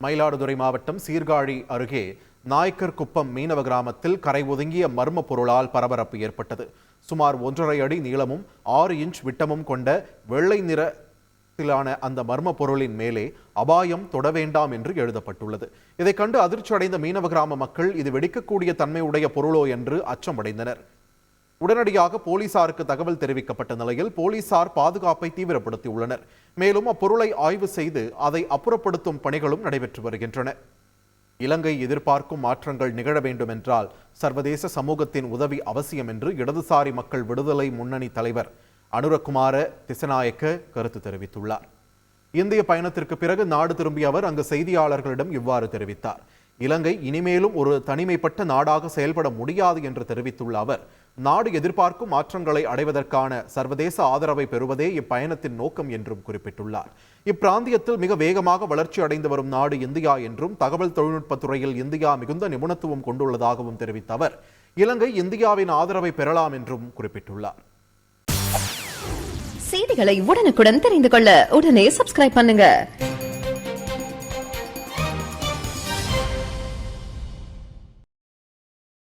மயிலாடுதுறை மாவட்டம் சீர்காழி அருகே நாய்க்கர் குப்பம் மீனவ கிராமத்தில் கரை ஒதுங்கிய மர்ம பொருளால் பரபரப்பு ஏற்பட்டது. சுமார் 1.5 அடி நீளமும் 6 இன்ச் விட்டமும் கொண்ட வெள்ளை நிறத்திலான அந்த மர்ம பொருளின் மேலே அபாயம் தொட வேண்டாம் என்று எழுதப்பட்டுள்ளது. இதை கண்டு அதிர்ச்சி அடைந்த மீனவ கிராம மக்கள் இது வெடிக்கக்கூடிய தன்மையுடைய பொருளோ என்று அச்சமடைந்தனர். உடனடியாக போலீசாருக்கு தகவல் தெரிவிக்கப்பட்ட நிலையில் போலீசார் பாதுகாப்பை தீவிரப்படுத்தியுள்ளனர். மேலும் அப்பொருளை ஆய்வு செய்து அதை அப்புறப்படுத்தும் பணிகளும் நடைபெற்று வருகின்றன. இலங்கை எதிர்பார்க்கும் மாற்றங்கள் நிகழ வேண்டும் என்றால் சர்வதேச சமூகத்தின் உதவி அவசியம் என்று இடதுசாரி மக்கள் விடுதலை முன்னணி தலைவர் அனுரகுமார திசநாயக்க கருத்து தெரிவித்துள்ளார். இந்திய பயணத்திற்கு பிறகு நாடு திரும்பிய அவர் அங்கு செய்தியாளர்களிடம் இவ்வாறு தெரிவித்தார். இலங்கை இனிமேலும் ஒரு தனிமைப்பட்ட நாடாக செயல்பட முடியாது என்று தெரிவித்துள்ள அவர், நாடு எதிர்பார்க்கும் மாற்றங்களை அடைவதற்கான சர்வதேச ஆதரவை பெறுவதே இப்பயணத்தின் நோக்கம் என்றும் குறிப்பிட்டுள்ளார். இப்பிராந்தியத்தில் மிக வேகமாக வளர்ச்சி அடைந்து வரும் நாடு இந்தியா என்றும் தகவல் தொழில்நுட்பத் துறையில் இந்தியா மிகுந்த நிபுணத்துவம் கொண்டுள்ளதாகவும் தெரிவித்த அவர், இலங்கை இந்தியாவின் ஆதரவை பெறலாம் என்றும் குறிப்பிட்டுள்ளார். செய்திகளை உடனுக்குடன் தெரிந்து கொள்ள உடனே சப்ஸ்கிரைப் பண்ணுங்க.